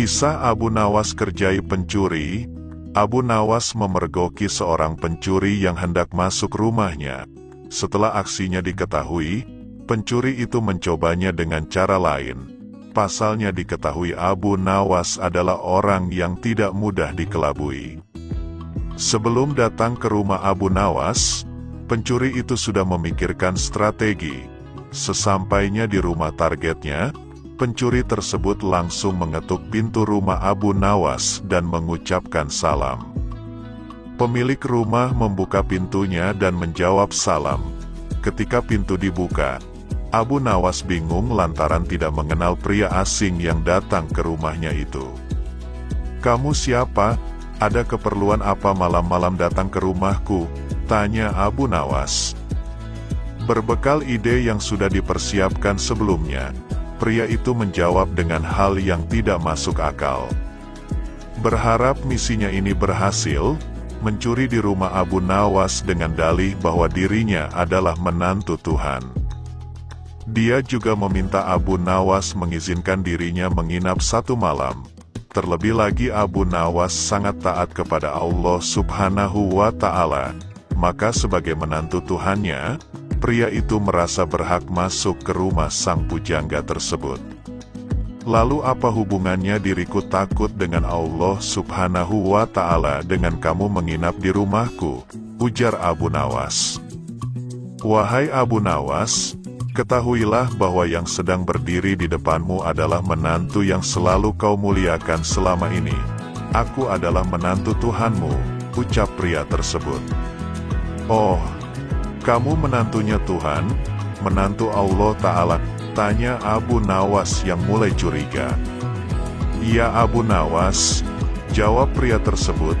Kisah Abu Nawas kerjai pencuri. Abu Nawas memergoki seorang pencuri yang hendak masuk rumahnya. Setelah aksinya diketahui, pencuri itu mencobanya dengan cara lain. Pasalnya diketahui Abu Nawas adalah orang yang tidak mudah dikelabui. Sebelum datang ke rumah Abu Nawas, pencuri itu sudah memikirkan strategi. Sesampainya di rumah targetnya, pencuri tersebut langsung mengetuk pintu rumah Abu Nawas dan mengucapkan salam. Pemilik rumah membuka pintunya dan menjawab salam. Ketika pintu dibuka, Abu Nawas bingung lantaran tidak mengenal pria asing yang datang ke rumahnya itu. "Kamu siapa? Ada keperluan apa malam-malam datang ke rumahku?" tanya Abu Nawas. Berbekal ide yang sudah dipersiapkan sebelumnya, pria itu menjawab dengan hal yang tidak masuk akal. Berharap misinya ini berhasil, mencuri di rumah Abu Nawas dengan dalih bahwa dirinya adalah menantu Tuhan. Dia juga meminta Abu Nawas mengizinkan dirinya menginap 1 malam. Terlebih lagi Abu Nawas sangat taat kepada Allah Subhanahu wa Ta'ala, maka sebagai menantu Tuhannya, pria itu merasa berhak masuk ke rumah sang pujangga tersebut. "Lalu apa hubungannya diriku takut dengan Allah Subhanahu wa Ta'ala dengan kamu menginap di rumahku?" ujar Abu Nawas. "Wahai Abu Nawas, ketahuilah bahwa yang sedang berdiri di depanmu adalah menantu yang selalu kau muliakan selama ini. Aku adalah menantu Tuhanmu," ucap pria tersebut. "Oh, kamu menantunya Tuhan, menantu Allah Ta'ala?" tanya Abu Nawas yang mulai curiga. "Iya Abu Nawas," jawab pria tersebut.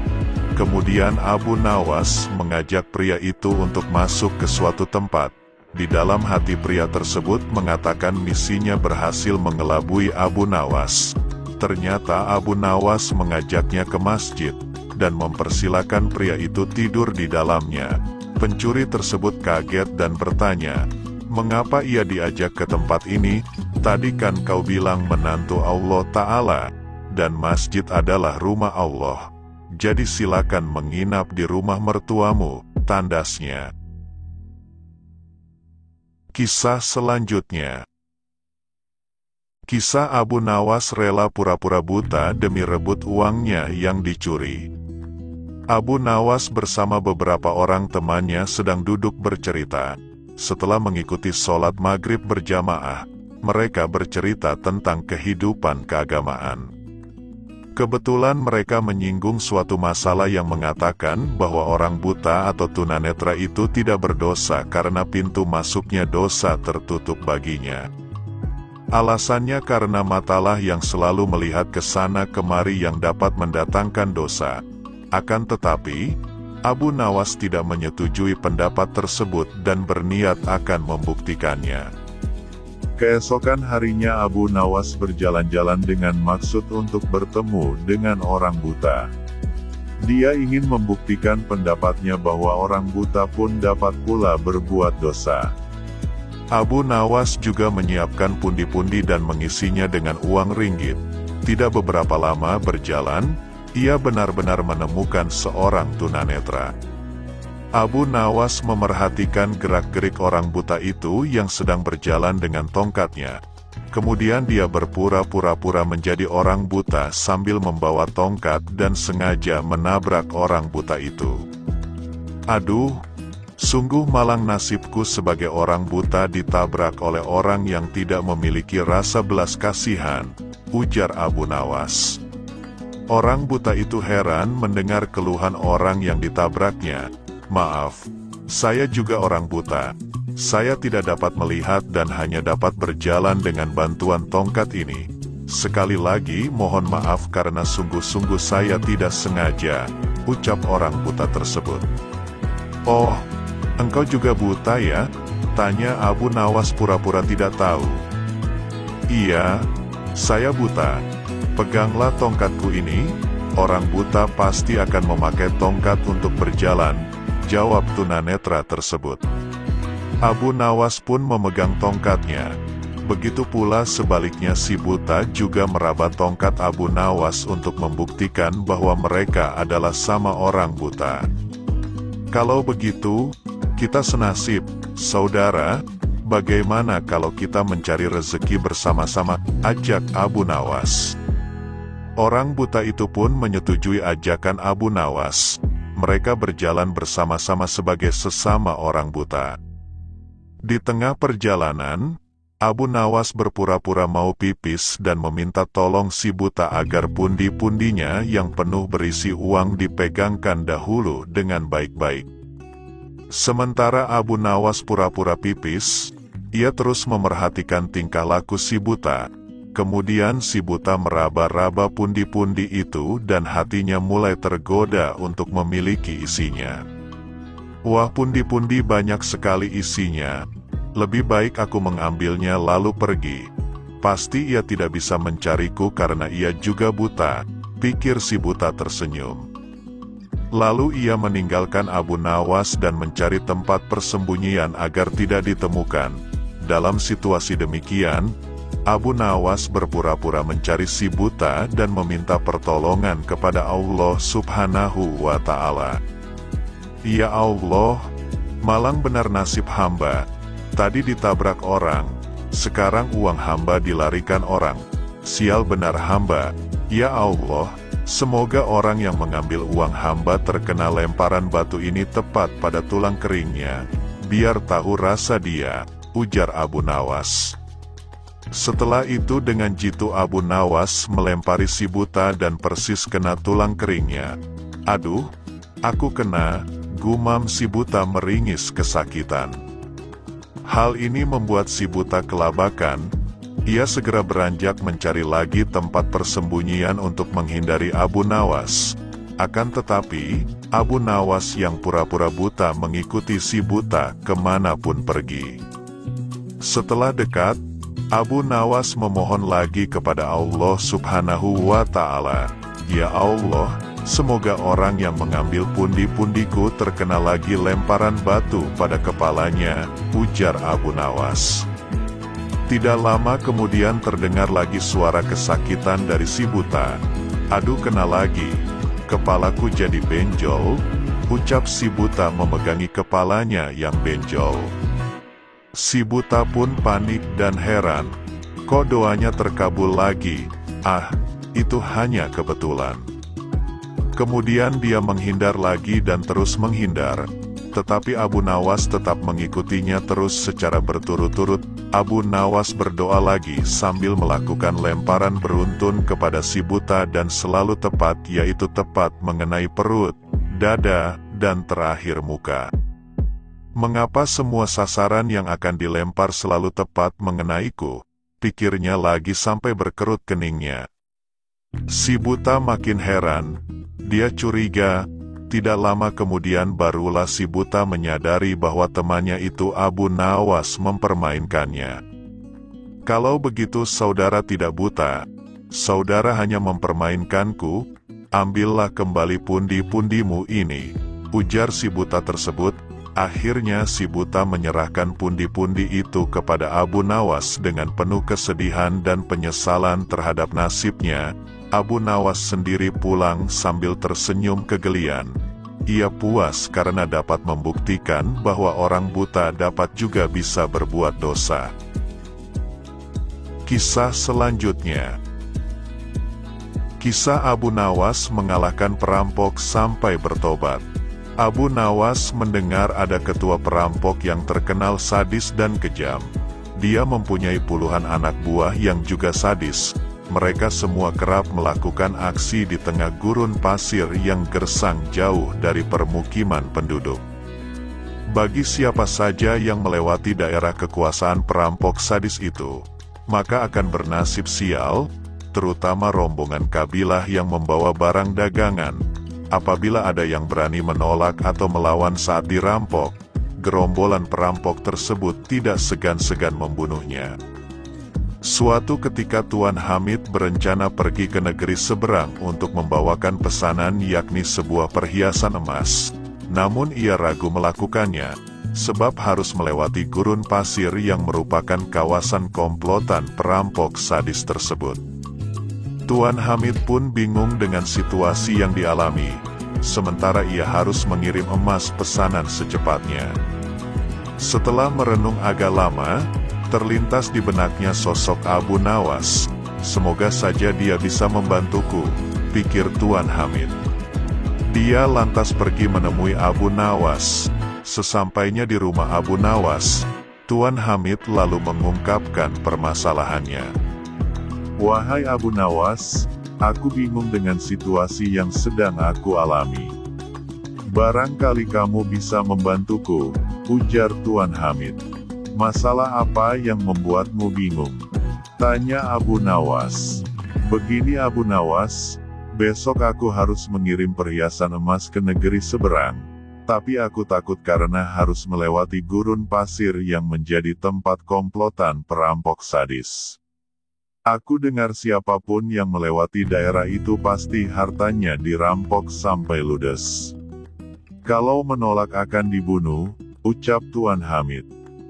Kemudian Abu Nawas mengajak pria itu untuk masuk ke suatu tempat. Di dalam hati pria tersebut mengatakan misinya berhasil mengelabui Abu Nawas. Ternyata Abu Nawas mengajaknya ke masjid dan mempersilakan pria itu tidur di dalamnya. Pencuri tersebut kaget dan bertanya, "Mengapa ia diajak ke tempat ini? Tadi kan kau bilang menantu Allah Ta'ala, dan masjid adalah rumah Allah. Jadi silakan menginap di rumah mertuamu," tandasnya. Kisah selanjutnya. Kisah Abu Nawas rela pura-pura buta demi rebut uangnya yang dicuri. Abu Nawas bersama beberapa orang temannya sedang duduk bercerita. Setelah mengikuti sholat maghrib berjamaah, mereka bercerita tentang kehidupan keagamaan. Kebetulan mereka menyinggung suatu masalah yang mengatakan bahwa orang buta atau tunanetra itu tidak berdosa karena pintu masuknya dosa tertutup baginya. Alasannya karena matalah yang selalu melihat ke sana kemari yang dapat mendatangkan dosa. Akan tetapi, Abu Nawas tidak menyetujui pendapat tersebut dan berniat akan membuktikannya. Keesokan harinya Abu Nawas berjalan-jalan dengan maksud untuk bertemu dengan orang buta. Dia ingin membuktikan pendapatnya bahwa orang buta pun dapat pula berbuat dosa. Abu Nawas juga menyiapkan pundi-pundi dan mengisinya dengan uang ringgit. Tidak beberapa lama berjalan, ia benar-benar menemukan seorang tunanetra. Abu Nawas memerhatikan gerak-gerik orang buta itu yang sedang berjalan dengan tongkatnya. Kemudian dia berpura-pura menjadi orang buta sambil membawa tongkat dan sengaja menabrak orang buta itu. "Aduh, sungguh malang nasibku sebagai orang buta ditabrak oleh orang yang tidak memiliki rasa belas kasihan," ujar Abu Nawas. Orang buta itu heran mendengar keluhan orang yang ditabraknya. "Maaf, saya juga orang buta. Saya tidak dapat melihat dan hanya dapat berjalan dengan bantuan tongkat ini. Sekali lagi mohon maaf karena sungguh-sungguh saya tidak sengaja," ucap orang buta tersebut. "Oh, engkau juga buta ya?" tanya Abu Nawas pura-pura tidak tahu. "Iya, saya buta. Peganglah tongkatku ini, orang buta pasti akan memakai tongkat untuk berjalan," jawab tunanetra tersebut. Abu Nawas pun memegang tongkatnya. Begitu pula sebaliknya si buta juga meraba tongkat Abu Nawas untuk membuktikan bahwa mereka adalah sama orang buta. Kalau begitu, kita senasib, saudara. Bagaimana kalau kita mencari rezeki bersama-sama, ajak Abu Nawas. Orang buta itu pun menyetujui ajakan Abu Nawas. Mereka berjalan bersama-sama sebagai sesama orang buta. Di tengah perjalanan, Abu Nawas berpura-pura mau pipis dan meminta tolong si buta agar pundi-pundinya yang penuh berisi uang dipegangkan dahulu dengan baik-baik. Sementara Abu Nawas pura-pura pipis, ia terus memerhatikan tingkah laku si buta. Kemudian si buta meraba-raba pundi-pundi itu dan hatinya mulai tergoda untuk memiliki isinya. Wah, pundi-pundi banyak sekali isinya. Lebih baik aku mengambilnya lalu pergi. Pasti ia tidak bisa mencariku karena ia juga buta, pikir si buta tersenyum. Lalu ia meninggalkan Abu Nawas dan mencari tempat persembunyian agar tidak ditemukan. Dalam situasi demikian, Abu Nawas berpura-pura mencari si buta dan meminta pertolongan kepada Allah Subhanahu wa Ta'ala. Ya Allah, malang benar nasib hamba. Tadi ditabrak orang, sekarang uang hamba dilarikan orang. Sial benar hamba. Ya Allah, semoga orang yang mengambil uang hamba terkena lemparan batu ini tepat pada tulang keringnya. Biar tahu rasa dia, ujar Abu Nawas. Setelah itu dengan jitu Abu Nawas melempari si buta dan persis kena tulang keringnya. Aduh, aku kena, gumam si buta meringis kesakitan. Hal ini membuat si buta kelabakan. Ia segera beranjak mencari lagi tempat persembunyian untuk menghindari Abu Nawas. Akan tetapi, Abu Nawas yang pura-pura buta mengikuti si buta kemanapun pergi. Setelah dekat, Abu Nawas memohon lagi kepada Allah Subhanahu wa Ta'ala. Ya Allah, semoga orang yang mengambil pundi-pundiku terkena lagi lemparan batu pada kepalanya, ujar Abu Nawas. Tidak lama kemudian terdengar lagi suara kesakitan dari si buta. Aduh, kena lagi, kepalaku jadi benjol, ucap si buta memegangi kepalanya yang benjol. Si buta pun panik dan heran. Kok doanya terkabul lagi? Ah, itu hanya kebetulan. Kemudian dia menghindar lagi dan terus menghindar. Tetapi Abu Nawas tetap mengikutinya terus secara berturut-turut. Abu Nawas berdoa lagi sambil melakukan lemparan beruntun kepada si buta dan selalu tepat, yaitu tepat mengenai perut, dada, dan terakhir muka. Mengapa semua sasaran yang akan dilempar selalu tepat mengenaiku? Pikirnya lagi sampai berkerut keningnya. Si buta makin heran. Dia curiga. Tidak lama kemudian barulah si buta menyadari bahwa temannya itu Abu Nawas mempermainkannya. Kalau begitu saudara tidak buta, saudara hanya mempermainkanku, ambillah kembali pundi-pundimu ini, ujar si buta tersebut. Akhirnya si buta menyerahkan pundi-pundi itu kepada Abu Nawas dengan penuh kesedihan dan penyesalan terhadap nasibnya. Abu Nawas sendiri pulang sambil tersenyum kegelian. Ia puas karena dapat membuktikan bahwa orang buta dapat juga bisa berbuat dosa. Kisah selanjutnya. Kisah Abu Nawas mengalahkan perampok sampai bertobat. Abu Nawas mendengar ada ketua perampok yang terkenal sadis dan kejam. Dia mempunyai puluhan anak buah yang juga sadis. Mereka semua kerap melakukan aksi di tengah gurun pasir yang gersang jauh dari permukiman penduduk. Bagi siapa saja yang melewati daerah kekuasaan perampok sadis itu, maka akan bernasib sial, terutama rombongan kabilah yang membawa barang dagangan. Apabila ada yang berani menolak atau melawan saat dirampok, gerombolan perampok tersebut tidak segan-segan membunuhnya. Suatu ketika Tuan Hamid berencana pergi ke negeri seberang untuk membawakan pesanan, yakni sebuah perhiasan emas. Namun ia ragu melakukannya, sebab harus melewati gurun pasir yang merupakan kawasan komplotan perampok sadis tersebut. Tuan Hamid pun bingung dengan situasi yang dialami, sementara ia harus mengirim emas pesanan secepatnya. Setelah merenung agak lama, terlintas di benaknya sosok Abu Nawas. Semoga saja dia bisa membantuku, pikir Tuan Hamid. Dia lantas pergi menemui Abu Nawas. Sesampainya di rumah Abu Nawas, Tuan Hamid lalu mengungkapkan permasalahannya. "Wahai Abu Nawas, aku bingung dengan situasi yang sedang aku alami. Barangkali kamu bisa membantuku," ujar Tuan Hamid. "Masalah apa yang membuatmu bingung?" tanya Abu Nawas. "Begini Abu Nawas, besok aku harus mengirim perhiasan emas ke negeri seberang. Tapi aku takut karena harus melewati gurun pasir yang menjadi tempat komplotan perampok sadis. Aku dengar siapapun yang melewati daerah itu pasti hartanya dirampok sampai ludes. Kalau menolak akan dibunuh," ucap Tuan Hamid.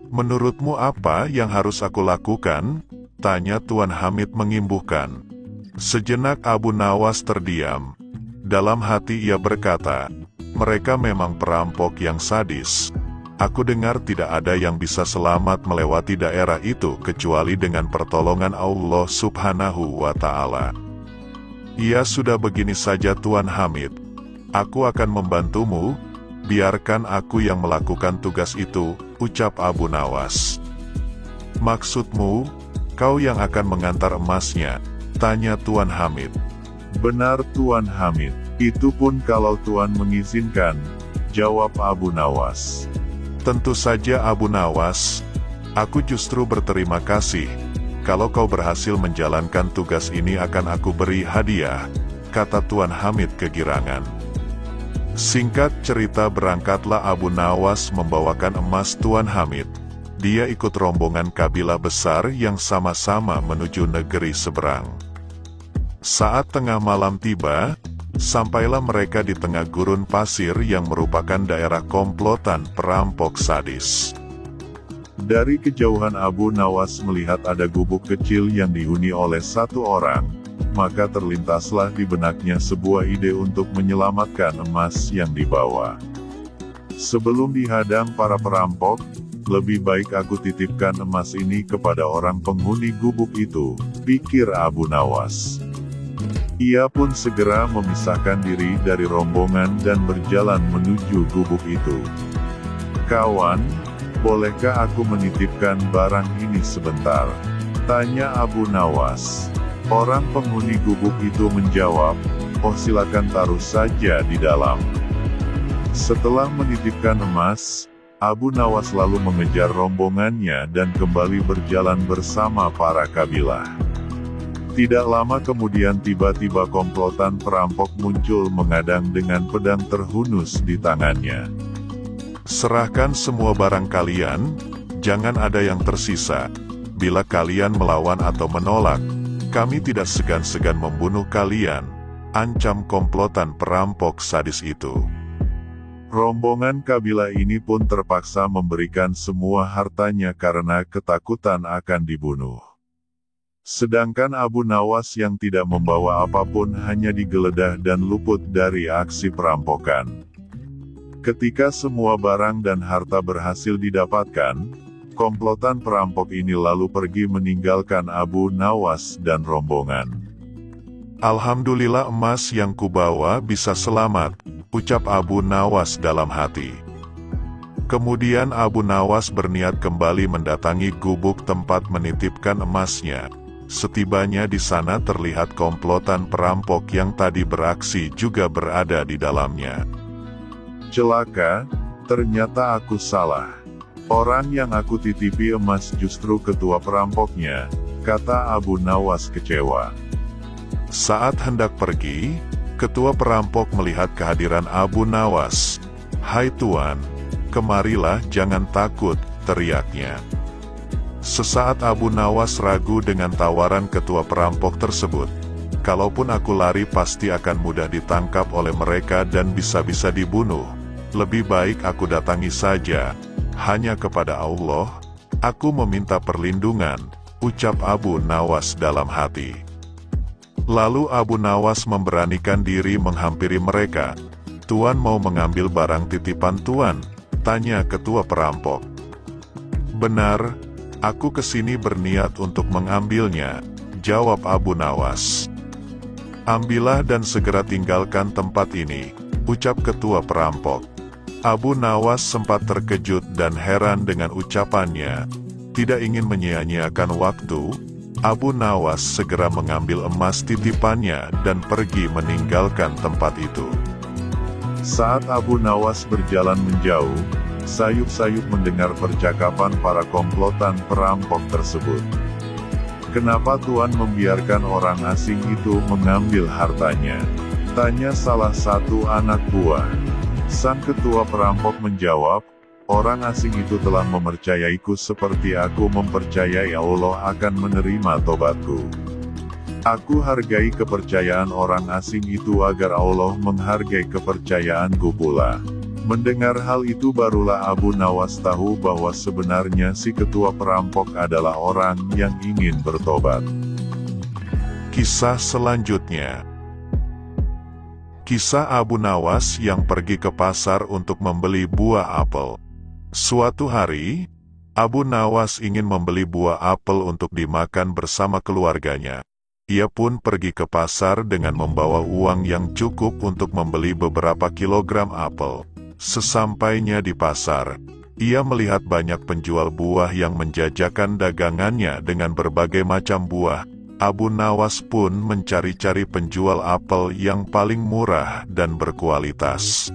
"Menurutmu apa yang harus aku lakukan?" tanya Tuan Hamid mengimbuhkan. Sejenak Abu Nawas terdiam. Dalam hati ia berkata, "Mereka memang perampok yang sadis. Aku dengar tidak ada yang bisa selamat melewati daerah itu kecuali dengan pertolongan Allah Subhanahu wa Ta'ala. Ya sudah, begini saja Tuan Hamid. Aku akan membantumu, biarkan aku yang melakukan tugas itu," ucap Abu Nawas. "Maksudmu, kau yang akan mengantar emasnya?" tanya Tuan Hamid. "Benar Tuan Hamid, itu pun kalau Tuan mengizinkan," jawab Abu Nawas. "Tentu saja Abu Nawas, aku justru berterima kasih. Kalau kau berhasil menjalankan tugas ini akan aku beri hadiah," kata Tuan Hamid kegirangan. Singkat cerita, berangkatlah Abu Nawas membawakan emas Tuan Hamid. Dia ikut rombongan kabilah besar yang sama-sama menuju negeri seberang. Saat tengah malam tiba, sampailah mereka di tengah gurun pasir yang merupakan daerah komplotan perampok sadis. Dari kejauhan Abu Nawas melihat ada gubuk kecil yang dihuni oleh satu orang, maka terlintaslah di benaknya sebuah ide untuk menyelamatkan emas yang dibawa. "Sebelum dihadang para perampok, lebih baik aku titipkan emas ini kepada orang penghuni gubuk itu," pikir Abu Nawas. Ia pun segera memisahkan diri dari rombongan dan berjalan menuju gubuk itu. "Kawan, bolehkah aku menitipkan barang ini sebentar?" tanya Abu Nawas. Orang penghuni gubuk itu menjawab, "Oh, silakan taruh saja di dalam." Setelah menitipkan emas, Abu Nawas lalu mengejar rombongannya dan kembali berjalan bersama para kabilah. Tidak lama kemudian tiba-tiba komplotan perampok muncul mengadang dengan pedang terhunus di tangannya. "Serahkan semua barang kalian, jangan ada yang tersisa. Bila kalian melawan atau menolak, kami tidak segan-segan membunuh kalian," ancam komplotan perampok sadis itu. Rombongan kabilah ini pun terpaksa memberikan semua hartanya karena ketakutan akan dibunuh. Sedangkan Abu Nawas yang tidak membawa apapun hanya digeledah dan luput dari aksi perampokan. Ketika semua barang dan harta berhasil didapatkan, komplotan perampok ini lalu pergi meninggalkan Abu Nawas dan rombongan. "Alhamdulillah emas yang kubawa bisa selamat," ucap Abu Nawas dalam hati. Kemudian Abu Nawas berniat kembali mendatangi gubuk tempat menitipkan emasnya. Setibanya di sana terlihat komplotan perampok yang tadi beraksi juga berada di dalamnya. "Celaka, ternyata aku salah. Orang yang aku titipi emas justru ketua perampoknya," kata Abu Nawas kecewa. Saat hendak pergi, ketua perampok melihat kehadiran Abu Nawas. "Hai Tuan, kemarilah, jangan takut," teriaknya. Sesaat Abu Nawas ragu dengan tawaran ketua perampok tersebut. "Kalaupun aku lari pasti akan mudah ditangkap oleh mereka dan bisa-bisa dibunuh," lebih baik aku datangi saja. Hanya kepada Allah, aku meminta perlindungan, ucap Abu Nawas dalam hati. Lalu Abu Nawas memberanikan diri menghampiri mereka. Tuan mau mengambil barang titipan Tuan? Tanya ketua perampok. Benar, aku kesini berniat untuk mengambilnya, jawab Abu Nawas. Ambillah dan segera tinggalkan tempat ini, ucap ketua perampok. Abu Nawas sempat terkejut dan heran dengan ucapannya. Tidak ingin menyia-nyiakan waktu, Abu Nawas segera mengambil emas titipannya dan pergi meninggalkan tempat itu. Saat Abu Nawas berjalan menjauh, sayup-sayup mendengar percakapan para komplotan perampok tersebut. Kenapa Tuan membiarkan orang asing itu mengambil hartanya? Tanya salah satu anak buah. Sang ketua perampok menjawab, orang asing itu telah mempercayaiku seperti aku mempercayai Allah akan menerima tobatku. Aku hargai kepercayaan orang asing itu agar Allah menghargai kepercayaanku pula. Mendengar hal itu barulah Abu Nawas tahu bahwa sebenarnya si ketua perampok adalah orang yang ingin bertobat. Kisah selanjutnya. Kisah Abu Nawas yang pergi ke pasar untuk membeli buah apel. Suatu hari, Abu Nawas ingin membeli buah apel untuk dimakan bersama keluarganya. Ia pun pergi ke pasar dengan membawa uang yang cukup untuk membeli beberapa kilogram apel. Sesampainya di pasar, ia melihat banyak penjual buah yang menjajakan dagangannya dengan berbagai macam buah. Abu Nawas pun mencari-cari penjual apel yang paling murah dan berkualitas.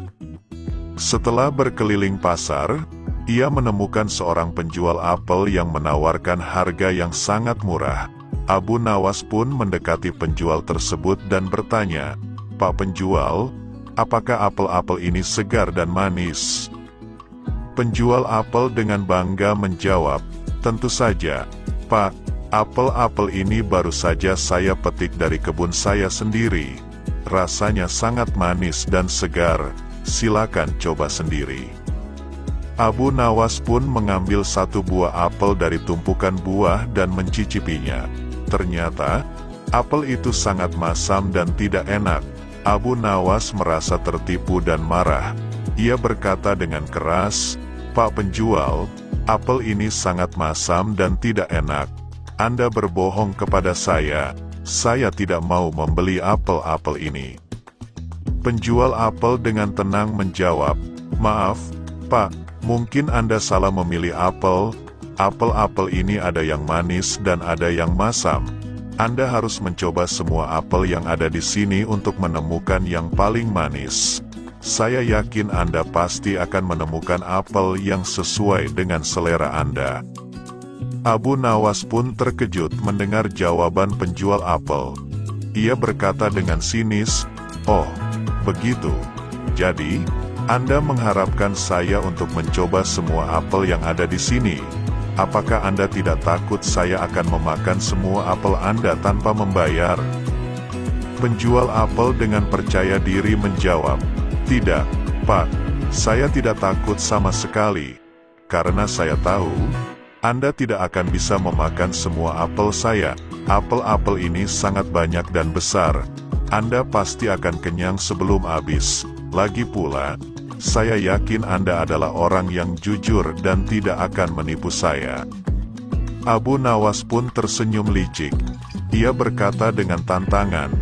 Setelah berkeliling pasar, ia menemukan seorang penjual apel yang menawarkan harga yang sangat murah. Abu Nawas pun mendekati penjual tersebut dan bertanya, "Pak penjual, apakah apel-apel ini segar dan manis?" Penjual apel dengan bangga menjawab, "Tentu saja, Pak. Apel-apel ini baru saja saya petik dari kebun saya sendiri. Rasanya sangat manis dan segar, silakan coba sendiri." Abu Nawas pun mengambil satu buah apel dari tumpukan buah dan mencicipinya. Ternyata, apel itu sangat masam dan tidak enak. Abu Nawas merasa tertipu dan marah. Ia berkata dengan keras, "Pak penjual, apel ini sangat masam dan tidak enak. Anda berbohong kepada saya tidak mau membeli apel-apel ini." Penjual apel dengan tenang menjawab, "Maaf, Pak, mungkin Anda salah memilih apel. Apel-apel ini ada yang manis dan ada yang masam. Anda harus mencoba semua apel yang ada di sini untuk menemukan yang paling manis. Saya yakin Anda pasti akan menemukan apel yang sesuai dengan selera Anda." Abu Nawas pun terkejut mendengar jawaban penjual apel. Ia berkata dengan sinis, "Oh, begitu. Jadi, Anda mengharapkan saya untuk mencoba semua apel yang ada di sini. Apakah Anda tidak takut saya akan memakan semua apel Anda tanpa membayar?" Penjual apel dengan percaya diri menjawab, "Tidak, Pak. Saya tidak takut sama sekali. Karena saya tahu Anda tidak akan bisa memakan semua apel saya. Apel-apel ini sangat banyak dan besar. Anda pasti akan kenyang sebelum habis. Lagi pula, saya yakin Anda adalah orang yang jujur dan tidak akan menipu saya." Abu Nawas pun tersenyum licik. Ia berkata dengan tantangan,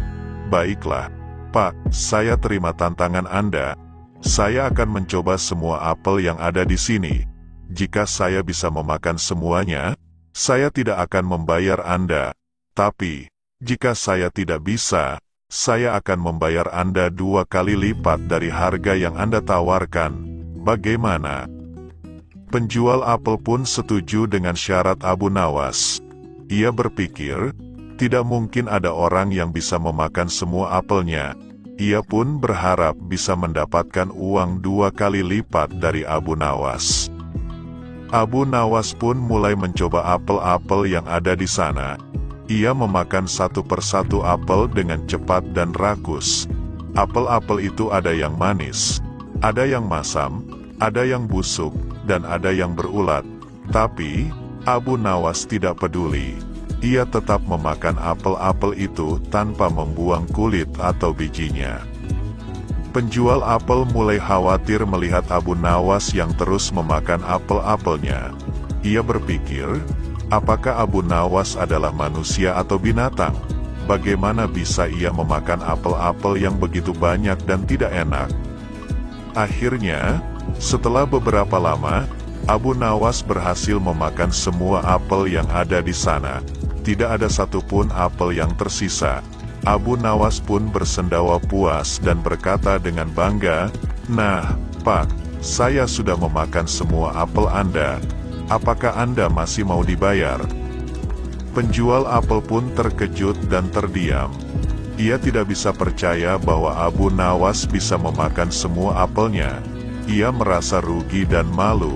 "Baiklah, Pak, saya terima tantangan Anda. Saya akan mencoba semua apel yang ada di sini. Jika saya bisa memakan semuanya, saya tidak akan membayar Anda. Tapi, jika saya tidak bisa, saya akan membayar Anda 2 kali lipat dari harga yang Anda tawarkan. Bagaimana?" Penjual apel pun setuju dengan syarat Abu Nawas. Ia berpikir, tidak mungkin ada orang yang bisa memakan semua apelnya. Ia pun berharap bisa mendapatkan uang 2 kali lipat dari Abu Nawas. Abu Nawas pun mulai mencoba apel-apel yang ada di sana. Ia memakan satu persatu apel dengan cepat dan rakus. Apel-apel itu ada yang manis, Ada yang masam, ada yang busuk, dan ada yang berulat. Tapi, Abu Nawas tidak peduli. Ia tetap memakan apel-apel itu tanpa membuang kulit atau bijinya. Penjual apel mulai khawatir melihat Abu Nawas yang terus memakan apel-apelnya. Ia berpikir, apakah Abu Nawas adalah manusia atau binatang? Bagaimana bisa ia memakan apel-apel yang begitu banyak dan tidak enak? Akhirnya, setelah beberapa lama, Abu Nawas berhasil memakan semua apel yang ada di sana. Tidak ada satupun apel yang tersisa. Abu Nawas pun bersendawa puas dan berkata dengan bangga, "Nah, Pak, saya sudah memakan semua apel Anda. Apakah Anda masih mau dibayar?" Penjual apel pun terkejut dan terdiam. Ia tidak bisa percaya bahwa Abu Nawas bisa memakan semua apelnya. Ia merasa rugi dan malu.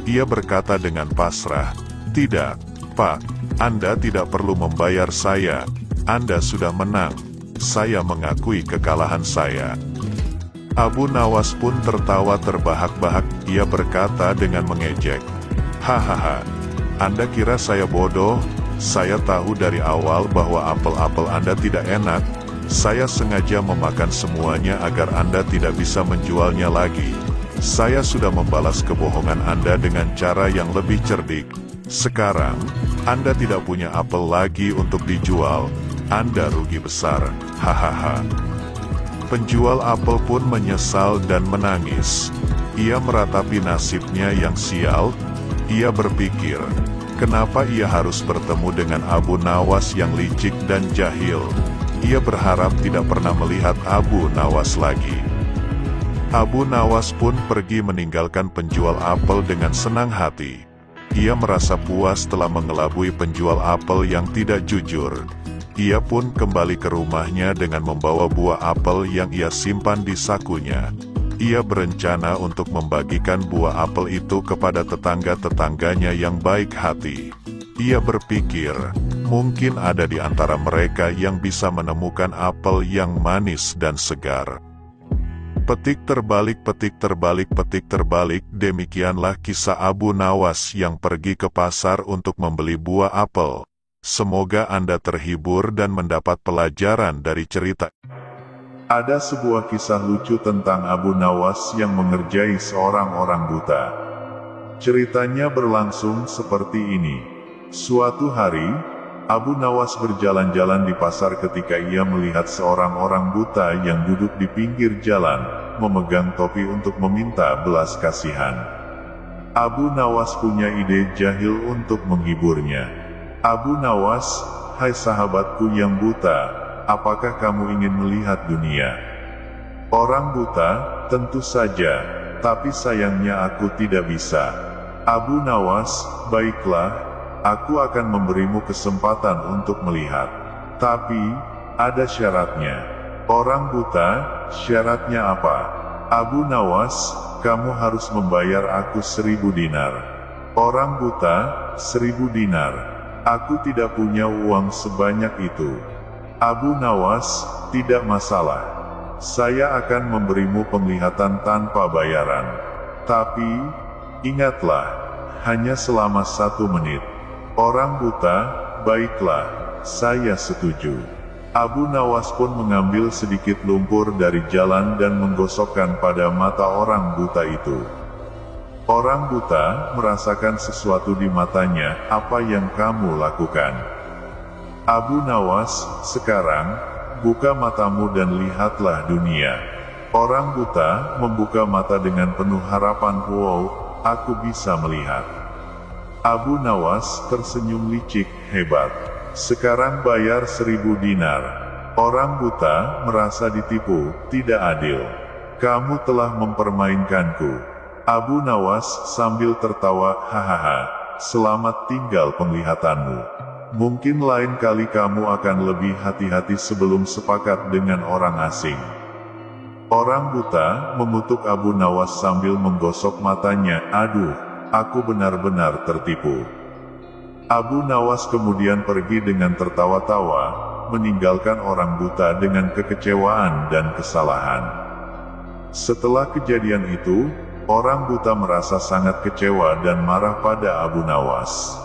Ia berkata dengan pasrah, "Tidak, Pak, Anda tidak perlu membayar saya. Anda sudah menang. Saya mengakui kekalahan saya." Abu Nawas pun tertawa terbahak-bahak. Ia berkata dengan mengejek, "Hahaha, Anda kira saya bodoh? Saya tahu dari awal bahwa apel-apel Anda tidak enak. Saya sengaja memakan semuanya agar Anda tidak bisa menjualnya lagi. Saya sudah membalas kebohongan Anda dengan cara yang lebih cerdik. Sekarang, Anda tidak punya apel lagi untuk dijual. Anda rugi besar, hahaha." Penjual apel pun menyesal dan menangis. Ia meratapi nasibnya yang sial. Ia berpikir, kenapa ia harus bertemu dengan Abu Nawas yang licik dan jahil? Ia berharap tidak pernah melihat Abu Nawas lagi. Abu Nawas pun pergi meninggalkan penjual apel dengan senang hati. Ia merasa puas telah mengelabui penjual apel yang tidak jujur. Ia pun kembali ke rumahnya dengan membawa buah apel yang ia simpan di sakunya. Ia berencana untuk membagikan buah apel itu kepada tetangga-tetangganya yang baik hati. Ia berpikir, mungkin ada di antara mereka yang bisa menemukan apel yang manis dan segar. Petik terbalik, petik terbalik, petik terbalik. Demikianlah kisah Abu Nawas yang pergi ke pasar untuk membeli buah apel. Semoga Anda terhibur dan mendapat pelajaran dari cerita. Ada sebuah kisah lucu tentang Abu Nawas yang mengerjai seorang orang buta. Ceritanya berlangsung seperti ini. Suatu hari, Abu Nawas berjalan-jalan di pasar ketika ia melihat seorang orang buta yang duduk di pinggir jalan, memegang topi untuk meminta belas kasihan. Abu Nawas punya ide jahil untuk menghiburnya. "Abu Nawas, hai sahabatku yang buta, apakah kamu ingin melihat dunia?" Orang buta, "Tentu saja, tapi sayangnya aku tidak bisa." Abu Nawas, "Baiklah, aku akan memberimu kesempatan untuk melihat. Tapi, ada syaratnya." Orang buta, "Syaratnya apa?" Abu Nawas, "Kamu harus membayar aku 1.000 dinar. Orang buta, 1.000 dinar. Aku tidak punya uang sebanyak itu. Abu Nawas, "Tidak masalah. Saya akan memberimu penglihatan tanpa bayaran. Tapi, ingatlah, hanya selama 1 menit. Orang buta, "Baiklah, saya setuju." Abu Nawas pun mengambil sedikit lumpur dari jalan dan menggosokkan pada mata orang buta itu. Orang buta merasakan sesuatu di matanya. "Apa yang kamu lakukan?" Abu Nawas, "Sekarang, buka matamu dan lihatlah dunia." Orang buta membuka mata dengan penuh harapan. "Wow, aku bisa melihat." Abu Nawas tersenyum licik, "Hebat. Sekarang bayar 1.000 dinar." Orang buta merasa ditipu. "Tidak adil. Kamu telah mempermainkanku." Abu Nawas sambil tertawa, "Hahaha, selamat tinggal penglihatanmu. Mungkin lain kali kamu akan lebih hati-hati sebelum sepakat dengan orang asing." Orang buta mengutuk Abu Nawas sambil menggosok matanya. "Aduh, aku benar-benar tertipu." Abu Nawas kemudian pergi dengan tertawa-tawa, meninggalkan orang buta dengan kekecewaan dan kesalahan. Setelah kejadian itu, orang buta merasa sangat kecewa dan marah pada Abu Nawas.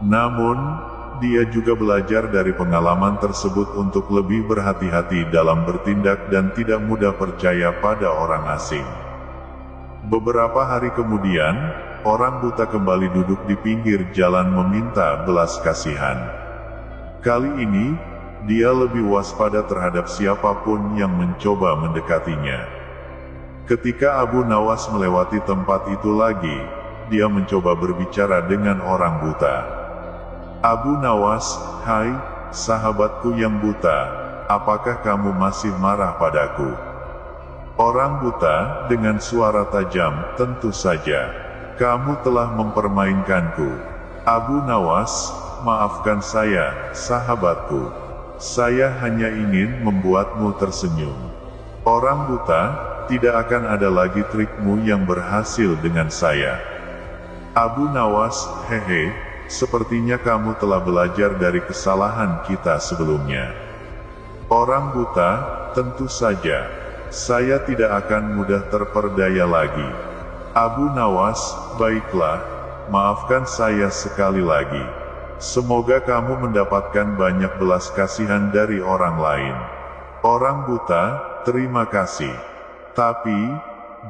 Namun, dia juga belajar dari pengalaman tersebut untuk lebih berhati-hati dalam bertindak dan tidak mudah percaya pada orang asing. Beberapa hari kemudian, orang buta kembali duduk di pinggir jalan meminta belas kasihan. Kali ini, dia lebih waspada terhadap siapapun yang mencoba mendekatinya. Ketika Abu Nawas melewati tempat itu lagi, dia mencoba berbicara dengan orang buta. Abu Nawas, "Hai, sahabatku yang buta, apakah kamu masih marah padaku?" Orang buta, dengan suara tajam, "Tentu saja. Kamu telah mempermainkanku." Abu Nawas, "Maafkan saya, sahabatku. Saya hanya ingin membuatmu tersenyum." Orang buta, "Tidak akan ada lagi trikmu yang berhasil dengan saya." Abu Nawas, "Hehe, sepertinya kamu telah belajar dari kesalahan kita sebelumnya." Orang buta, "Tentu saja. Saya tidak akan mudah terperdaya lagi." Abu Nawas, "Baiklah, maafkan saya sekali lagi. Semoga kamu mendapatkan banyak belas kasihan dari orang lain." Orang buta, "Terima kasih. Tapi,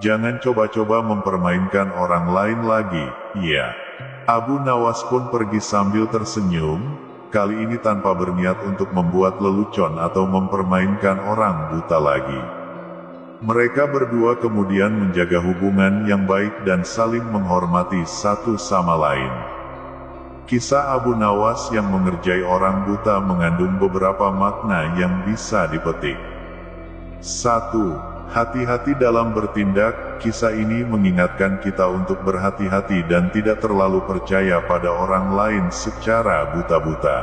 jangan coba-coba mempermainkan orang lain lagi, ya." Abu Nawas pun pergi sambil tersenyum, kali ini tanpa berniat untuk membuat lelucon atau mempermainkan orang buta lagi. Mereka berdua kemudian menjaga hubungan yang baik dan saling menghormati satu sama lain. Kisah Abu Nawas yang mengerjai orang buta mengandung beberapa makna yang bisa dipetik. 1. Hati-hati dalam bertindak. Kisah ini mengingatkan kita untuk berhati-hati dan tidak terlalu percaya pada orang lain secara buta-buta.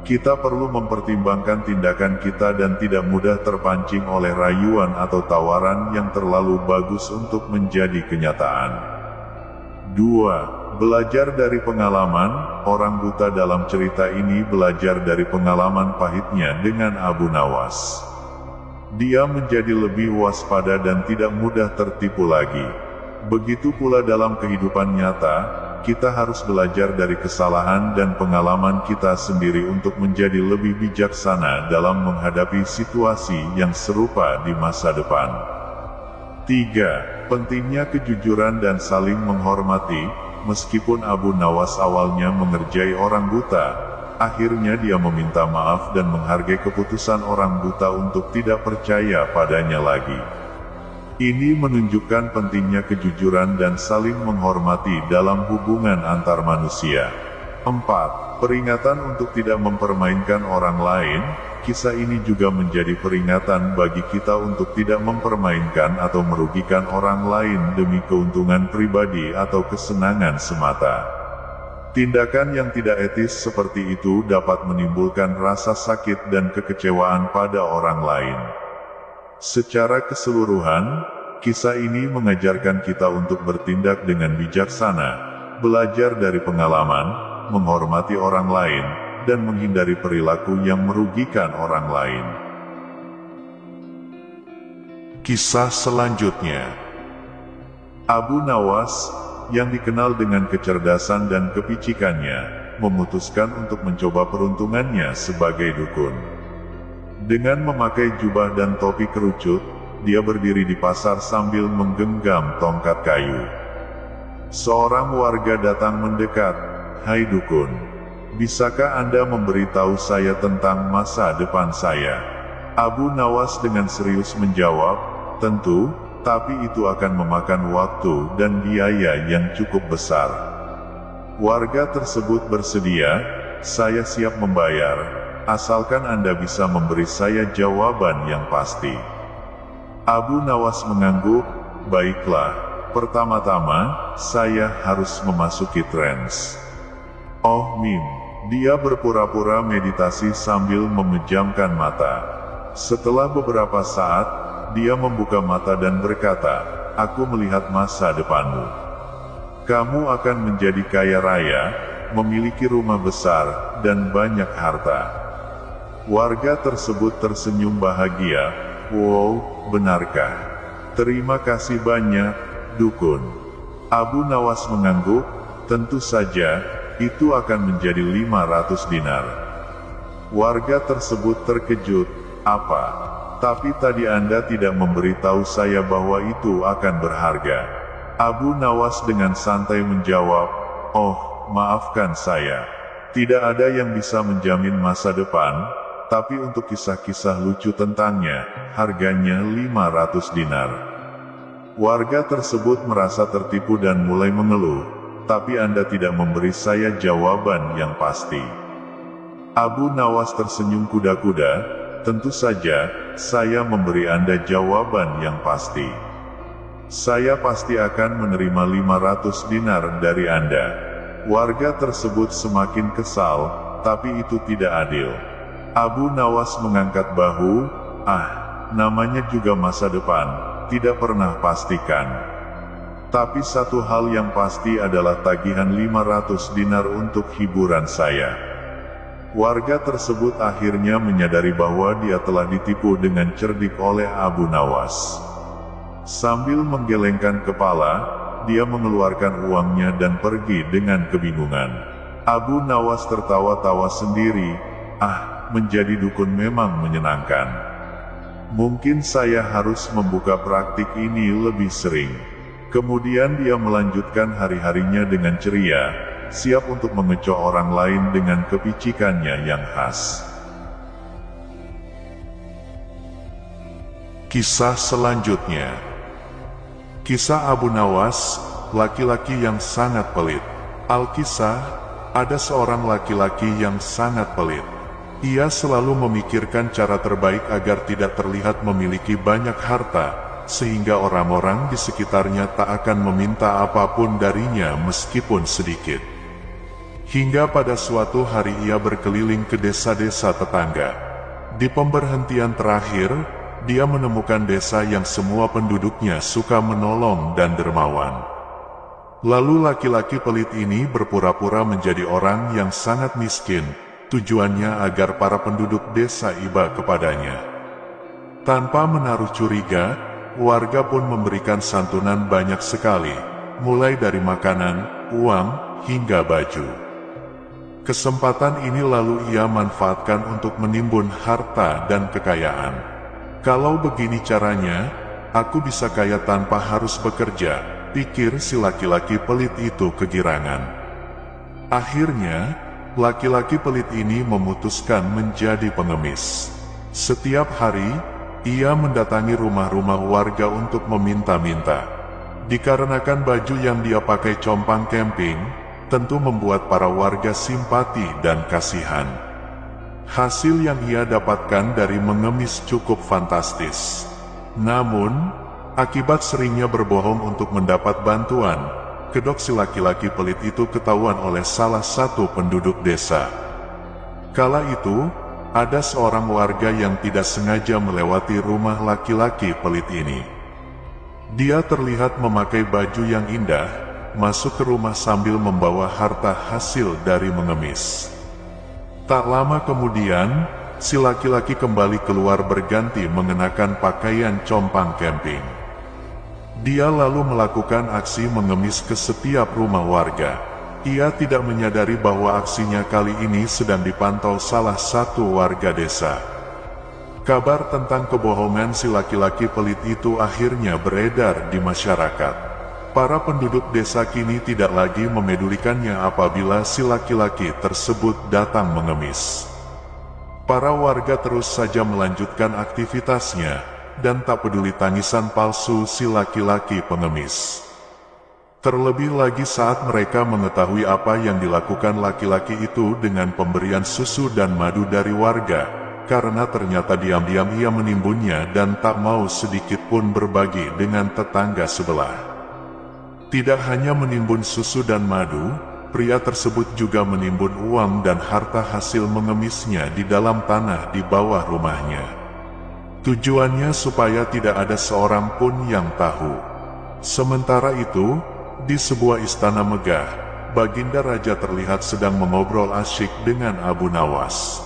Kita perlu mempertimbangkan tindakan kita dan tidak mudah terpancing oleh rayuan atau tawaran yang terlalu bagus untuk menjadi kenyataan. 2. Belajar dari pengalaman. Orang buta dalam cerita ini belajar dari pengalaman pahitnya dengan Abu Nawas. Dia menjadi lebih waspada dan tidak mudah tertipu lagi. Begitu pula dalam kehidupan nyata, kita harus belajar dari kesalahan dan pengalaman kita sendiri untuk menjadi lebih bijaksana dalam menghadapi situasi yang serupa di masa depan. 3. Pentingnya kejujuran dan saling menghormati. Meskipun Abu Nawas awalnya mengerjai orang buta, akhirnya dia meminta maaf dan menghargai keputusan orang buta untuk tidak percaya padanya lagi. Ini menunjukkan pentingnya kejujuran dan saling menghormati dalam hubungan antar manusia. 4. Peringatan untuk tidak mempermainkan orang lain. Kisah ini juga menjadi peringatan bagi kita untuk tidak mempermainkan atau merugikan orang lain demi keuntungan pribadi atau kesenangan semata. Tindakan yang tidak etis seperti itu dapat menimbulkan rasa sakit dan kekecewaan pada orang lain. Secara keseluruhan, kisah ini mengajarkan kita untuk bertindak dengan bijaksana, belajar dari pengalaman, menghormati orang lain, dan menghindari perilaku yang merugikan orang lain. Kisah selanjutnya, Abu Nawas, yang dikenal dengan kecerdasan dan kepicikannya, memutuskan untuk mencoba peruntungannya sebagai dukun. Dengan memakai jubah dan topi kerucut, dia berdiri di pasar sambil menggenggam tongkat kayu. Seorang warga datang mendekat. "Hai dukun, bisakah Anda memberitahu saya tentang masa depan saya?" Abu Nawas dengan serius menjawab, "Tentu. Tapi itu akan memakan waktu dan biaya yang cukup besar." Warga tersebut bersedia, "Saya siap membayar, asalkan Anda bisa memberi saya jawaban yang pasti." Abu Nawas mengangguk, "Baiklah, pertama-tama, saya harus memasuki trance." "Oh Mim." Dia berpura-pura meditasi sambil memejamkan mata. Setelah beberapa saat, dia membuka mata dan berkata, "Aku melihat masa depanmu. Kamu akan menjadi kaya raya, memiliki rumah besar, dan banyak harta." Warga tersebut tersenyum bahagia. "Wow, benarkah?" Terima kasih banyak, dukun. Abu Nawas mengangguk, tentu saja, itu akan menjadi 500 dinar. Warga tersebut terkejut, apa? Tapi tadi Anda tidak memberitahu saya bahwa itu akan berharga. Abu Nawas dengan santai menjawab, oh, maafkan saya. Tidak ada yang bisa menjamin masa depan, tapi untuk kisah-kisah lucu tentangnya, harganya 500 dinar. Warga tersebut merasa tertipu dan mulai mengeluh, tapi Anda tidak memberi saya jawaban yang pasti. Abu Nawas tersenyum kuda-kuda, tentu saja, saya memberi Anda jawaban yang pasti. Saya pasti akan menerima 500 dinar dari Anda. Warga tersebut semakin kesal, tapi itu tidak adil. Abu Nawas mengangkat bahu, namanya juga masa depan, tidak pernah pastikan. Tapi satu hal yang pasti adalah tagihan 500 dinar untuk hiburan saya. Warga tersebut akhirnya menyadari bahwa dia telah ditipu dengan cerdik oleh Abu Nawas. Sambil menggelengkan kepala, dia mengeluarkan uangnya dan pergi dengan kebingungan. Abu Nawas tertawa-tawa sendiri, menjadi dukun memang menyenangkan. Mungkin saya harus membuka praktik ini lebih sering. Kemudian dia melanjutkan hari-harinya dengan ceria, siap untuk mengecoh orang lain dengan kepicikannya yang khas. Kisah selanjutnya. Kisah Abu Nawas, laki-laki yang sangat pelit. Alkisah, ada seorang laki-laki yang sangat pelit. Ia selalu memikirkan cara terbaik agar tidak terlihat memiliki banyak harta, sehingga orang-orang di sekitarnya tak akan meminta apapun darinya meskipun sedikit. Hingga pada suatu hari ia berkeliling ke desa-desa tetangga. Di pemberhentian terakhir, dia menemukan desa yang semua penduduknya suka menolong dan dermawan. Lalu laki-laki pelit ini berpura-pura menjadi orang yang sangat miskin, tujuannya agar para penduduk desa iba kepadanya. Tanpa menaruh curiga, warga pun memberikan santunan banyak sekali, mulai dari makanan, uang, hingga baju. Kesempatan ini lalu ia manfaatkan untuk menimbun harta dan kekayaan. Kalau begini caranya, aku bisa kaya tanpa harus bekerja, pikir si laki-laki pelit itu kegirangan. Akhirnya, laki-laki pelit ini memutuskan menjadi pengemis. Setiap hari, ia mendatangi rumah-rumah warga untuk meminta-minta. Dikarenakan baju yang dia pakai compang camping, tentu membuat para warga simpati dan kasihan. Hasil yang ia dapatkan dari mengemis cukup fantastis. Namun, akibat seringnya berbohong untuk mendapat bantuan, kedok si laki-laki pelit itu ketahuan oleh salah satu penduduk desa. Kala itu, ada seorang warga yang tidak sengaja melewati rumah laki-laki pelit ini. Dia terlihat memakai baju yang indah, masuk ke rumah sambil membawa harta hasil dari mengemis. Tak lama kemudian, si laki-laki kembali keluar berganti mengenakan pakaian compang camping. Dia lalu melakukan aksi mengemis ke setiap rumah warga. Ia tidak menyadari bahwa aksinya kali ini sedang dipantau salah satu warga desa. Kabar tentang kebohongan si laki-laki pelit itu akhirnya beredar di masyarakat. Para penduduk desa kini tidak lagi memedulikannya apabila si laki-laki tersebut datang mengemis. Para warga terus saja melanjutkan aktivitasnya, dan tak peduli tangisan palsu si laki-laki pengemis. Terlebih lagi saat mereka mengetahui apa yang dilakukan laki-laki itu dengan pemberian susu dan madu dari warga, karena ternyata diam-diam ia menimbunnya dan tak mau sedikit pun berbagi dengan tetangga sebelah. Tidak hanya menimbun susu dan madu, pria tersebut juga menimbun uang dan harta hasil mengemisnya di dalam tanah di bawah rumahnya. Tujuannya supaya tidak ada seorang pun yang tahu. Sementara itu, di sebuah istana megah, Baginda Raja terlihat sedang mengobrol asyik dengan Abu Nawas.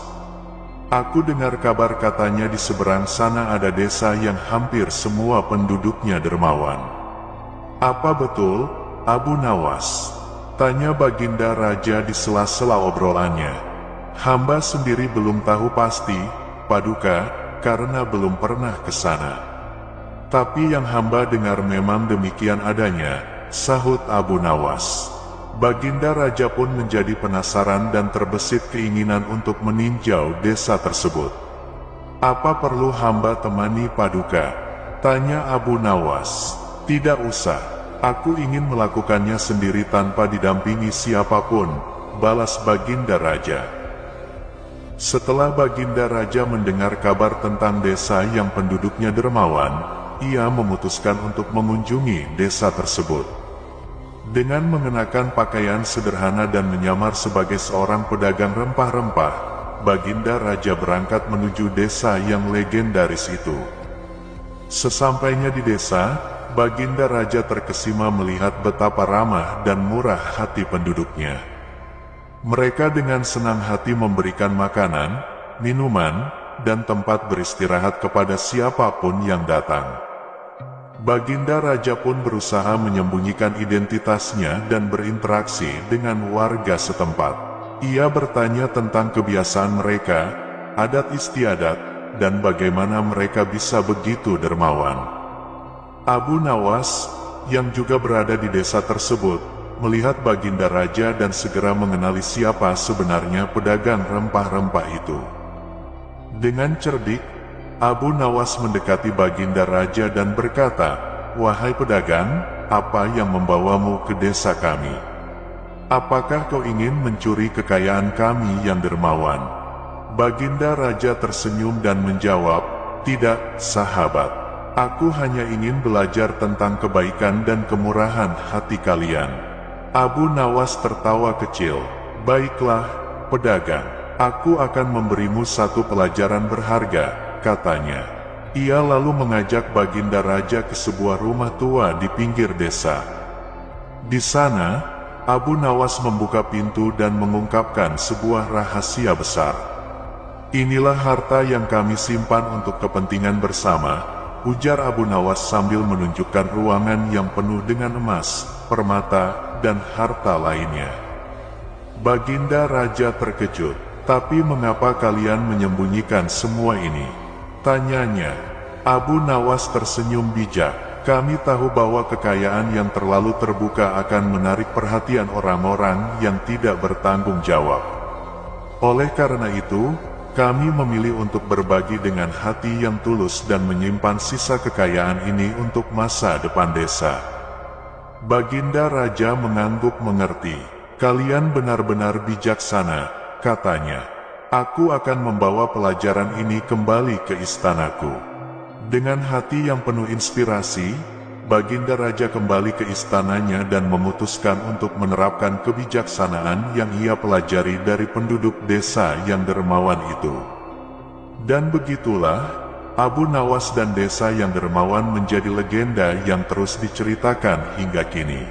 Aku dengar kabar katanya di seberang sana ada desa yang hampir semua penduduknya dermawan. Apa betul, Abu Nawas? Tanya Baginda Raja di sela-sela obrolannya. Hamba sendiri belum tahu pasti, Paduka, karena belum pernah ke sana. Tapi yang hamba dengar memang demikian adanya, sahut Abu Nawas. Baginda Raja pun menjadi penasaran dan terbesit keinginan untuk meninjau desa tersebut. Apa perlu hamba temani Paduka? Tanya Abu Nawas. Tidak usah, aku ingin melakukannya sendiri tanpa didampingi siapapun, balas Baginda Raja. Setelah Baginda Raja mendengar kabar tentang desa yang penduduknya dermawan, ia memutuskan untuk mengunjungi desa tersebut. Dengan mengenakan pakaian sederhana dan menyamar sebagai seorang pedagang rempah-rempah, Baginda Raja berangkat menuju desa yang legendaris itu. Sesampainya di desa, Baginda Raja terkesima melihat betapa ramah dan murah hati penduduknya. Mereka dengan senang hati memberikan makanan, minuman, dan tempat beristirahat kepada siapapun yang datang. Baginda Raja pun berusaha menyembunyikan identitasnya dan berinteraksi dengan warga setempat. Ia bertanya tentang kebiasaan mereka, adat istiadat, dan bagaimana mereka bisa begitu dermawan. Abu Nawas, yang juga berada di desa tersebut, melihat Baginda Raja dan segera mengenali siapa sebenarnya pedagang rempah-rempah itu. Dengan cerdik, Abu Nawas mendekati Baginda Raja dan berkata, "Wahai pedagang, apa yang membawamu ke desa kami? Apakah kau ingin mencuri kekayaan kami yang dermawan?" Baginda Raja tersenyum dan menjawab, "Tidak, sahabat. Aku hanya ingin belajar tentang kebaikan dan kemurahan hati kalian." Abu Nawas tertawa kecil. "Baiklah, pedagang. Aku akan memberimu satu pelajaran berharga," katanya. Ia lalu mengajak Baginda Raja ke sebuah rumah tua di pinggir desa. Di sana, Abu Nawas membuka pintu dan mengungkapkan sebuah rahasia besar. "Inilah harta yang kami simpan untuk kepentingan bersama," ujar Abu Nawas sambil menunjukkan ruangan yang penuh dengan emas, permata, dan harta lainnya. Baginda Raja terkejut. "Tapi mengapa kalian menyembunyikan semua ini?" tanyanya. Abu Nawas tersenyum bijak. "Kami tahu bahwa kekayaan yang terlalu terbuka akan menarik perhatian orang-orang yang tidak bertanggung jawab. Oleh karena itu, kami memilih untuk berbagi dengan hati yang tulus dan menyimpan sisa kekayaan ini untuk masa depan desa." Baginda Raja mengangguk mengerti. "Kalian benar-benar bijaksana," katanya. "Aku akan membawa pelajaran ini kembali ke istanaku." Dengan hati yang penuh inspirasi, Baginda Raja kembali ke istananya dan memutuskan untuk menerapkan kebijaksanaan yang ia pelajari dari penduduk desa yang dermawan itu. Dan begitulah, Abu Nawas dan desa yang dermawan menjadi legenda yang terus diceritakan hingga kini.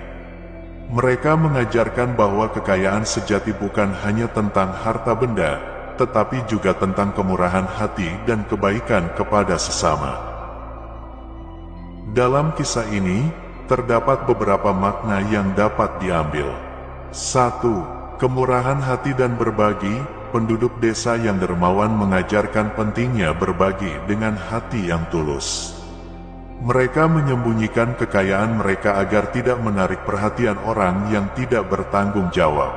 Mereka mengajarkan bahwa kekayaan sejati bukan hanya tentang harta benda, tetapi juga tentang kemurahan hati dan kebaikan kepada sesama. Dalam kisah ini, terdapat beberapa makna yang dapat diambil. 1. Kemurahan hati dan berbagi. Penduduk desa yang dermawan mengajarkan pentingnya berbagi dengan hati yang tulus. Mereka menyembunyikan kekayaan mereka agar tidak menarik perhatian orang yang tidak bertanggung jawab.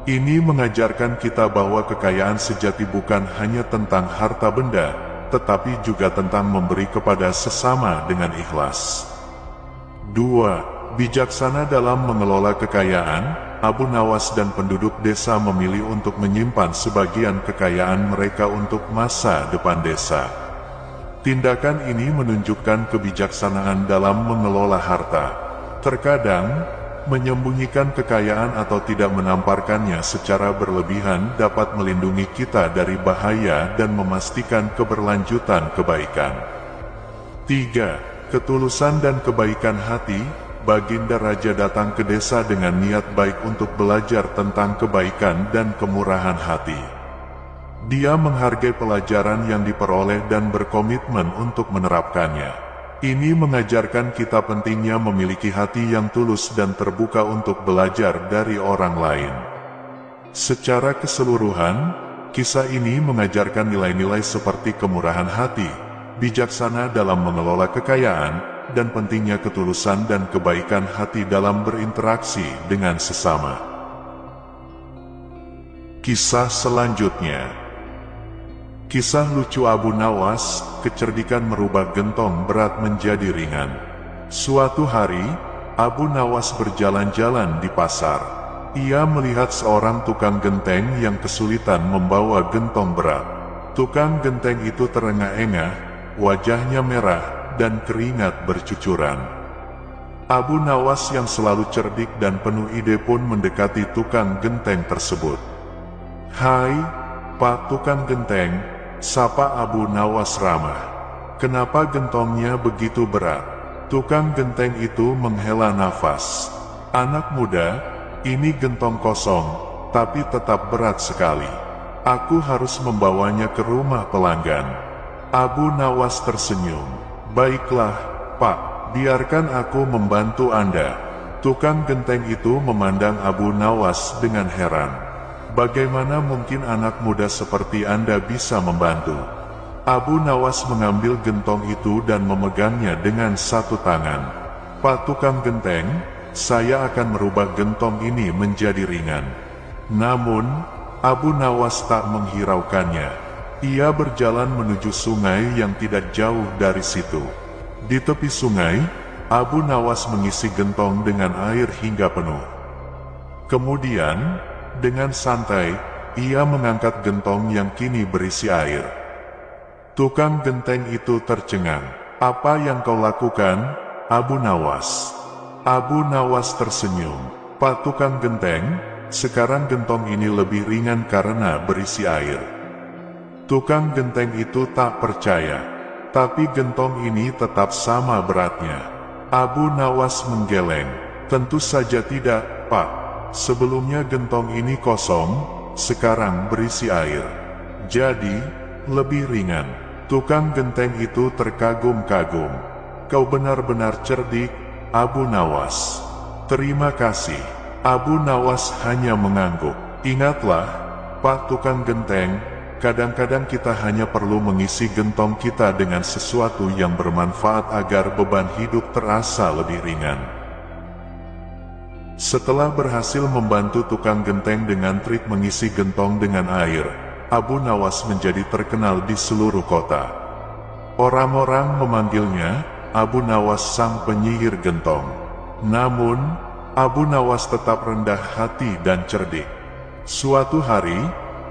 Ini mengajarkan kita bahwa kekayaan sejati bukan hanya tentang harta benda, tetapi juga tentang memberi kepada sesama dengan ikhlas. 2. Bijaksana dalam mengelola kekayaan. Abu Nawas dan penduduk desa memilih untuk menyimpan sebagian kekayaan mereka untuk masa depan desa. Tindakan ini menunjukkan kebijaksanaan dalam mengelola harta. Terkadang, menyembunyikan kekayaan atau tidak menamparkannya secara berlebihan dapat melindungi kita dari bahaya dan memastikan keberlanjutan kebaikan. 3. Ketulusan dan kebaikan hati. Baginda Raja datang ke desa dengan niat baik untuk belajar tentang kebaikan dan kemurahan hati. Dia menghargai pelajaran yang diperoleh dan berkomitmen untuk menerapkannya. Ini mengajarkan kita pentingnya memiliki hati yang tulus dan terbuka untuk belajar dari orang lain. Secara keseluruhan, kisah ini mengajarkan nilai-nilai seperti kemurahan hati, bijaksana dalam mengelola kekayaan, dan pentingnya ketulusan dan kebaikan hati dalam berinteraksi dengan sesama. Kisah selanjutnya. Kisah lucu Abu Nawas, kecerdikan merubah gentong berat menjadi ringan. Suatu hari, Abu Nawas berjalan-jalan di pasar. Ia melihat seorang tukang genteng yang kesulitan membawa gentong berat. Tukang genteng itu terengah-engah, wajahnya merah, dan keringat bercucuran. Abu Nawas yang selalu cerdik dan penuh ide pun mendekati tukang genteng tersebut. "Hai, Pak Tukang Genteng," sapa Abu Nawas ramah. "Kenapa gentongnya begitu berat?" Tukang genteng itu menghela nafas. "Anak muda, ini gentong kosong, tapi tetap berat sekali. Aku harus membawanya ke rumah pelanggan." Abu Nawas tersenyum. "Baiklah, Pak, biarkan aku membantu Anda." Tukang genteng itu memandang Abu Nawas dengan heran. "Bagaimana mungkin anak muda seperti Anda bisa membantu?" Abu Nawas mengambil gentong itu dan memegangnya dengan satu tangan. "Pak Tukang Genteng, saya akan merubah gentong ini menjadi ringan." Namun, Abu Nawas tak menghiraukannya. Ia berjalan menuju sungai yang tidak jauh dari situ. Di tepi sungai, Abu Nawas mengisi gentong dengan air hingga penuh. Kemudian, dengan santai, ia mengangkat gentong yang kini berisi air. Tukang genteng itu tercengang. "Apa yang kau lakukan, Abu Nawas?" Abu Nawas tersenyum. "Pak Tukang Genteng, sekarang gentong ini lebih ringan karena berisi air." Tukang genteng itu tak percaya. "Tapi gentong ini tetap sama beratnya." Abu Nawas menggeleng. "Tentu saja tidak, Pak. Sebelumnya gentong ini kosong, sekarang berisi air. Jadi, lebih ringan." Tukang genteng itu terkagum-kagum. "Kau benar-benar cerdik, Abu Nawas." "Terima kasih." Abu Nawas hanya mengangguk. "Ingatlah, Pak Tukang Genteng, kadang-kadang kita hanya perlu mengisi gentong kita dengan sesuatu yang bermanfaat agar beban hidup terasa lebih ringan." Setelah berhasil membantu tukang genteng dengan trik mengisi gentong dengan air, Abu Nawas menjadi terkenal di seluruh kota. Orang-orang memanggilnya Abu Nawas sang penyihir gentong. Namun, Abu Nawas tetap rendah hati dan cerdik. Suatu hari,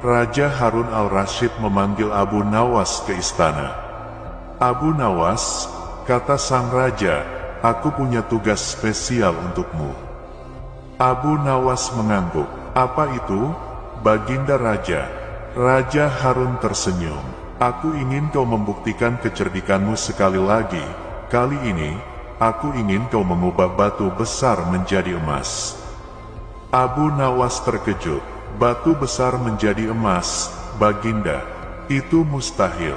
Raja Harun al-Rasyid memanggil Abu Nawas ke istana. "Abu Nawas," kata sang raja, "aku punya tugas spesial untukmu." Abu Nawas mengangguk. "Apa itu, Baginda Raja?" Raja Harun tersenyum. "Aku ingin kau membuktikan kecerdikanmu sekali lagi. Kali ini, aku ingin kau mengubah batu besar menjadi emas." Abu Nawas terkejut. "Batu besar menjadi emas, Baginda? Itu mustahil."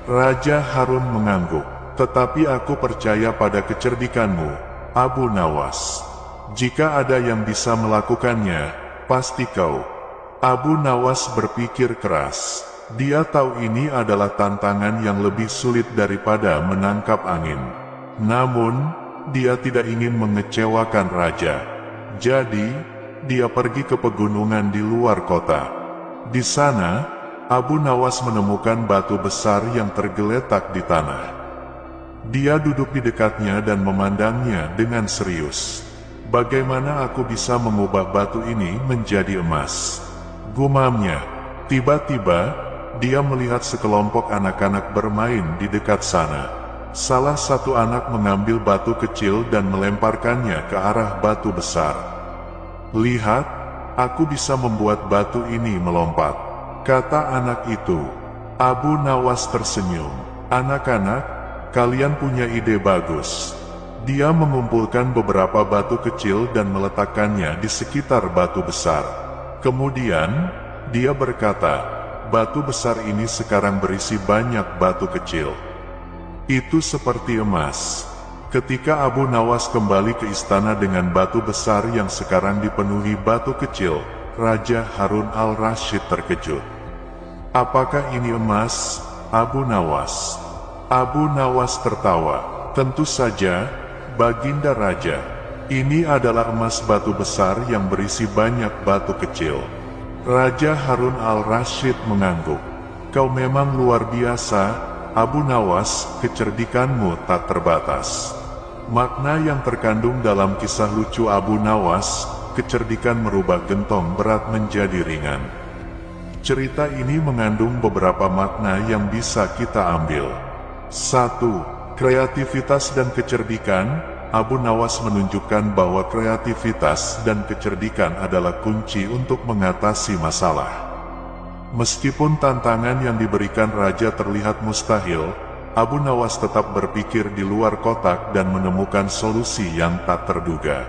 Raja Harun mengangguk. "Tetapi aku percaya pada kecerdikanmu, Abu Nawas. Jika ada yang bisa melakukannya, pasti kau." Abu Nawas berpikir keras. Dia tahu ini adalah tantangan yang lebih sulit daripada menangkap angin. Namun, dia tidak ingin mengecewakan raja. Jadi, dia pergi ke pegunungan di luar kota. Di sana, Abu Nawas menemukan batu besar yang tergeletak di tanah. Dia duduk di dekatnya dan memandangnya dengan serius. "Bagaimana aku bisa mengubah batu ini menjadi emas?" gumamnya. Tiba-tiba, dia melihat sekelompok anak-anak bermain di dekat sana. Salah satu anak mengambil batu kecil dan melemparkannya ke arah batu besar. "Lihat, aku bisa membuat batu ini melompat," kata anak itu. Abu Nawas tersenyum. "Anak-anak, kalian punya ide bagus." Dia mengumpulkan beberapa batu kecil dan meletakkannya di sekitar batu besar. Kemudian, dia berkata, batu besar ini sekarang berisi banyak batu kecil. Itu seperti emas. Ketika Abu Nawas kembali ke istana dengan batu besar yang sekarang dipenuhi batu kecil, Raja Harun al-Rasyid terkejut. "Apakah ini emas, Abu Nawas?" Abu Nawas tertawa. "Tentu saja, Baginda Raja. Ini adalah emas batu besar yang berisi banyak batu kecil." Raja Harun al-Rasyid mengangguk. "Kau memang luar biasa, Abu Nawas, kecerdikanmu tak terbatas." Makna yang terkandung dalam kisah lucu Abu Nawas, kecerdikan merubah gentong berat menjadi ringan. Cerita ini mengandung beberapa makna yang bisa kita ambil. 1. Kreativitas dan kecerdikan. Abu Nawas menunjukkan bahwa kreativitas dan kecerdikan adalah kunci untuk mengatasi masalah. Meskipun tantangan yang diberikan raja terlihat mustahil, Abu Nawas tetap berpikir di luar kotak dan menemukan solusi yang tak terduga.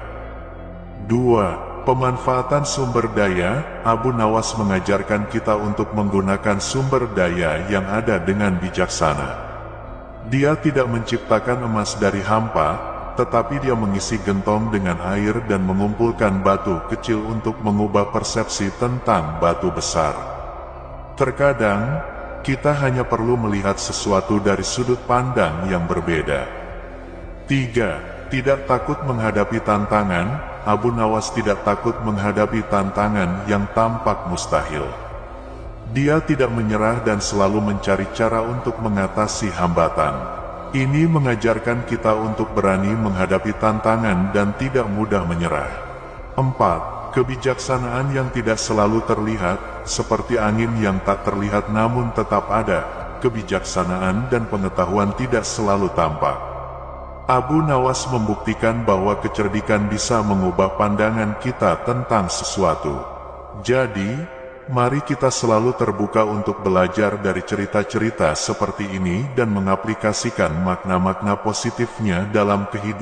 2. Pemanfaatan sumber daya. Abu Nawas mengajarkan kita untuk menggunakan sumber daya yang ada dengan bijaksana. Dia tidak menciptakan emas dari hampa, tetapi dia mengisi gentong dengan air dan mengumpulkan batu kecil untuk mengubah persepsi tentang batu besar. Terkadang, kita hanya perlu melihat sesuatu dari sudut pandang yang berbeda. 3. Tidak takut menghadapi tantangan. Abu Nawas tidak takut menghadapi tantangan yang tampak mustahil. Dia tidak menyerah dan selalu mencari cara untuk mengatasi hambatan. Ini mengajarkan kita untuk berani menghadapi tantangan dan tidak mudah menyerah. 4. Kebijaksanaan yang tidak selalu terlihat, seperti angin yang tak terlihat namun tetap ada. Kebijaksanaan dan pengetahuan tidak selalu tampak. Abu Nawas membuktikan bahwa kecerdikan bisa mengubah pandangan kita tentang sesuatu. Jadi, mari kita selalu terbuka untuk belajar dari cerita-cerita seperti ini dan mengaplikasikan makna-makna positifnya dalam kehidupan.